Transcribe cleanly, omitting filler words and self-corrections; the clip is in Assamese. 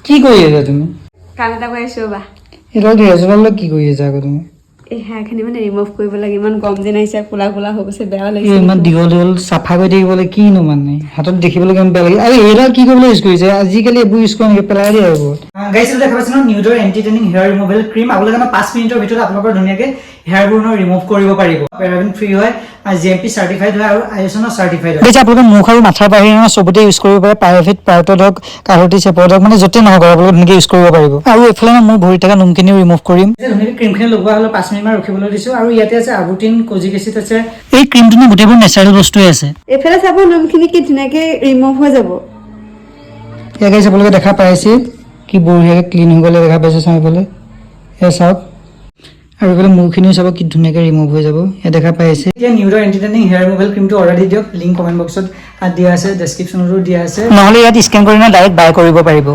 কি কৰি আছা তুমি? কাম এটা কৰি আছো বা এডাল হেয়াৰজেলৰ কি কৰি আছা আকৌ তুমি? এই হেয়াৰখিনি মানে ৰিমুভ কৰিব লাগে, ইমান গৰম দিন আহিছে, কোলা কোলা হৈ গৈছে, বেয়া এই লাগিছে। ইমান দীঘল দীঘল চাফা কৰি থাকিবলৈ কিনো মানে হাতত দেখিবলৈ কিমান বেয়া লাগে। আৰু এইডাল কি কৰিবলৈ ইউজ কৰিছে? আজিকালি এইবোৰ ইউজ কৰা নেকি, পেলাই দিয়ে এইবোৰ। গাইছ দেখা পাইছে ন নিউডৰ এণ্টি টেনিং হেয়াৰ ৰিমুভেল ক্ৰীম। আপোনালোকে 5 মিনিটৰ ভিতৰত আপোনালোকৰ ধুনীয়াকৈ হেয়াৰবোৰ ৰিমুভ কৰিব পাৰিব। পেৰাবিন ফ্ৰী হয়, GMP চাৰ্টিফাইড হয় আৰু ISO চাৰ্টিফাইড হয়। আপোনালোকে মুখ আৰু মাথাৰ বাহিৰে চবতে ইউজ কৰিব পাৰে। প্ৰাইভেট পাৰ্টত হওক, কাষতি চেপত হওক, মানে য'তে নহওক আপোনালোকে ধুনীয়াকৈ ইউজ কৰিব পাৰিব। আৰু এইফালে মোৰ ভৰিত থকা নোমখিনিও ৰিমুভ কৰিম। ধুনীয়াকৈ ক্ৰীমখিনি লগোৱা হ'লে 5 মিনিটমান ৰখিবলৈ দিছোঁ। আৰু ইয়াতে আছে আবুটিন, কোজিক এচিড আছে। এই ক্ৰীমটো গোটেইবোৰ নেচাৰেল বস্তুৱে আছে। এইফালে চাব নোমখিনি কি ধুনীয়াকে ৰিমুভ হৈ যাব। এয়া গাইছ আপোনালোকে দেখা পাইছে কি বঢ়িয়াকৈ ক্লিন হৈ গ'লে দেখা পাইছে চাৰিওফালে। এয়া চাওক, আৰু এইফালে মূৰখিনিও চাব কি ধুনীয়াকৈ ৰিমুভ হৈ যাব। এয়া দেখা পাইছে। এতিয়া নিউডৰ এণ্টি টেনিং হেয়াৰ ৰিমুভেল ক্ৰীমটো অৰ্ডাৰ দি দিয়ক। লিংক কমেণ্ট বক্সত দিয়া আছে, ডেছক্ৰিপশ্যনতো দিয়া আছে। নহ'লে ইয়াত স্কেন কৰি ডাইৰেক্ট বাই কৰিব পাৰিব।